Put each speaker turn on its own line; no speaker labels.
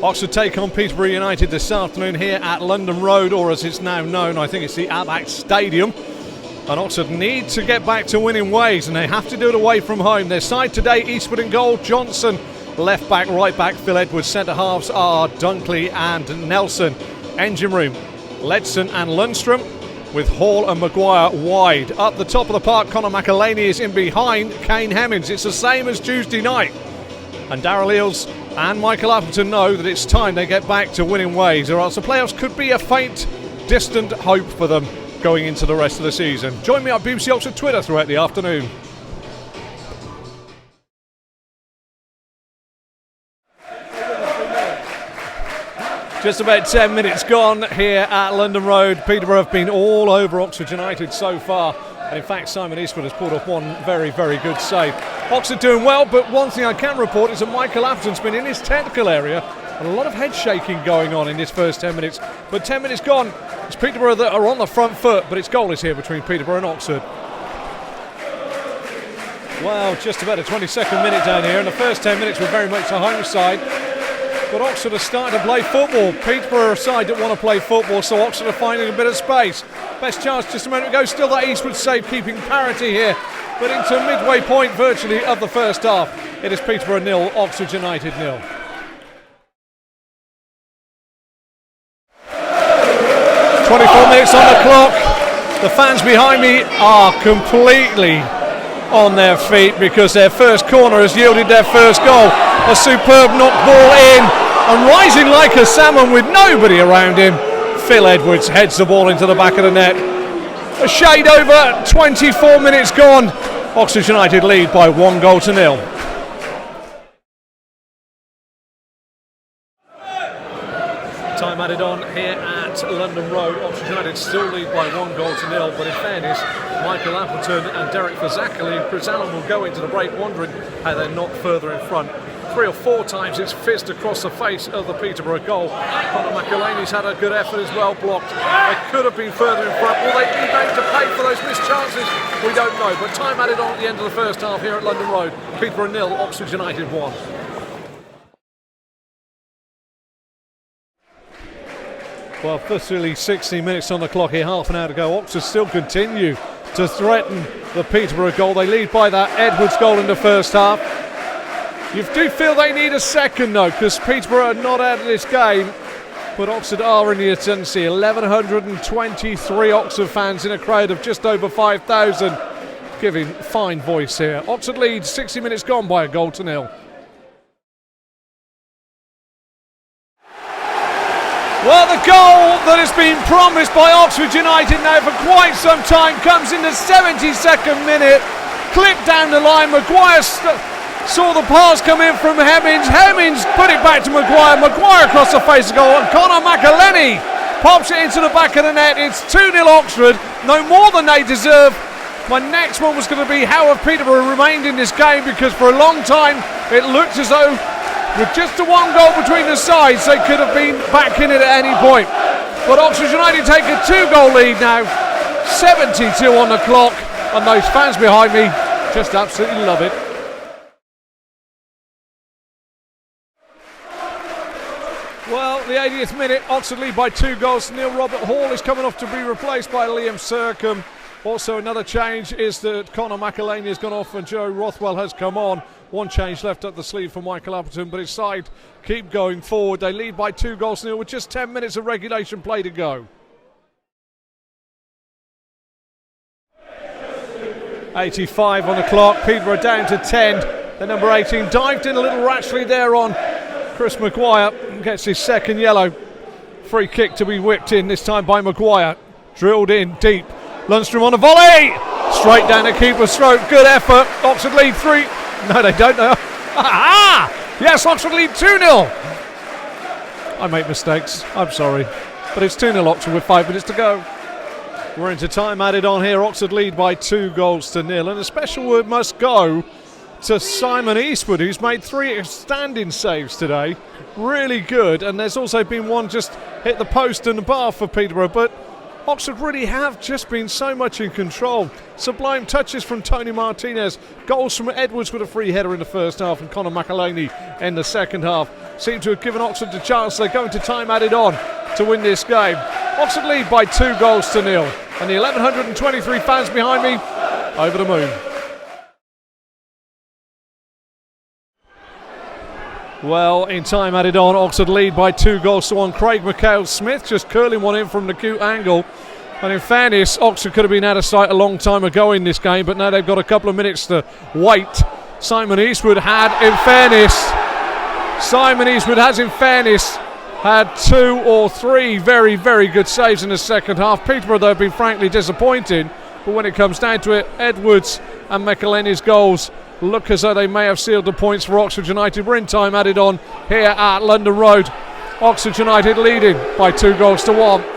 Oxford take on Peterborough United this afternoon here at London Road, or as it's now known, I think it's the Abax Stadium. And Oxford need to get back to winning ways, and they have to do it away from home. Their side today, Eastwood in goal, Johnson, left back, right back, Phil Edwards. Centre halves are Dunkley and Nelson. Engine room, Ledson and Lundstrom, with Hall and Maguire wide. Up the top of the park, Conor McElhaney is in behind Kane Hemmings. It's the same as Tuesday night. And Darrell Eales and Michael Appleton know that it's time they get back to winning ways, or else the playoffs could be a faint, distant hope for them going into the rest of the season. Join me on BBC Oxford Twitter throughout the afternoon. Just about 10 minutes gone here at London Road. Peterborough have been all over Oxford United so far. And in fact, Simon Eastwood has pulled off one very, very good save. Oxford doing well, but one thing I can report is that Michael Appleton's been in his technical area and a lot of head shaking going on in this first 10 minutes. But 10 minutes gone, it's Peterborough that are on the front foot, but it's goalless here between Peterborough and Oxford. Well, just about a 22nd minute down here, and the first 10 minutes were very much the home side. But Oxford are starting to play football. Peterborough are a side that want to play football, so Oxford are finding a bit of space. Best chance just a moment ago, still that Eastwood save, keeping parity here. But into midway point virtually of the first half, it is Peterborough 0, Oxford United 0. Minutes on the clock. The fans behind me are completely on their feet because their first corner has yielded their first goal. A superb knock ball in, and rising like a salmon with nobody around him, Phil Edwards heads the ball into the back of the net. A shade over, 24 minutes gone. Oxford United lead by 1-0. Time added on here at London Road. Oxford United still lead by 1-0, but in fairness, Michael Appleton and Derek Fazackerley and Chris Allen will go into the break wondering how they're not further in front. 3 or 4 times it's fizzed across the face of the Peterborough goal. Conor McElhaney's had a good effort as well, blocked. They could have been further in front. Will they be able to pay for those missed chances? We don't know, but time added on at the end of the first half here at London Road. Peterborough 0, Oxford United 1. Well, firstly 60 minutes on the clock here, half an hour to go. Oxford still continue to threaten the Peterborough goal. They lead by that Edwards goal in the first half. You do feel they need a second though, because Peterborough are not out of this game, but Oxford are in the ascendancy. 1,123 Oxford fans in a crowd of just over 5,000, giving fine voice here. Oxford leads, 60 minutes gone by 1-0. Well, the goal that has been promised by Oxford United now for quite some time comes in the 72nd minute. Clipped down the line, Maguire saw the pass come in from Hemmings. Hemmings put it back to Maguire. Maguire across the face of goal, and Conor McElhaney pops it into the back of the net. It's 2-0 Oxford, no more than they deserve. My next one was going to be how have Peterborough remained in this game, because for a long time it looked as though with just the one goal between the sides they could have been back in it at any point. But Oxford United take a 2-goal lead now, 72 on the clock, and those fans behind me just absolutely love it. Well, the 80th minute, Oxford lead by 2-0. Robert Hall is coming off to be replaced by Liam Sercombe. Also another change is that Conor McElhaney has gone off and Joe Rothwell has come on. One change left up the sleeve for Michael Appleton, but his side keep going forward. They lead by 2-0 with just 10 minutes of regulation play to go. 85 on the clock, Peterborough down to 10. The number 18 dived in a little rashly there on Chris Maguire, gets his second yellow. Free kick to be whipped in, this time by Maguire. Drilled in deep. Lundstrom on a volley! Straight down the keeper's throat. Good effort. Oxford lead 3. No, they don't know. Yes, Oxford lead 2-0. I make mistakes. I'm sorry. But it's 2-0 Oxford with 5 minutes to go. We're into time added on here. Oxford lead by 2-0. And a special word must go to Simon Eastwood, who's made 3 outstanding saves today. Really good. And there's also been one just hit the post and the bar for Peterborough. But Oxford really have just been so much in control. Sublime touches from Tony Martinez. Goals from Edwards with a free header in the first half and Conor McElhaney in the second half. seem to have given Oxford the chance. They're going to time added on to win this game. Oxford lead by 2-0, and the 1,123 fans behind me over the moon. Well, in time added on, Oxford lead by 2-1. Craig McHale-Smith just curling one in from the acute angle. And in fairness, Oxford could have been out of sight a long time ago in this game, but now they've got a couple of minutes to wait. Simon Eastwood has, in fairness, had 2 or 3 very, very good saves in the second half. Peterborough, though, have been frankly disappointing, but when it comes down to it, Edwards and McElhenney's goals look as though they may have sealed the points for Oxford United. We're in time added on here at London Road. Oxford United leading by 2-1.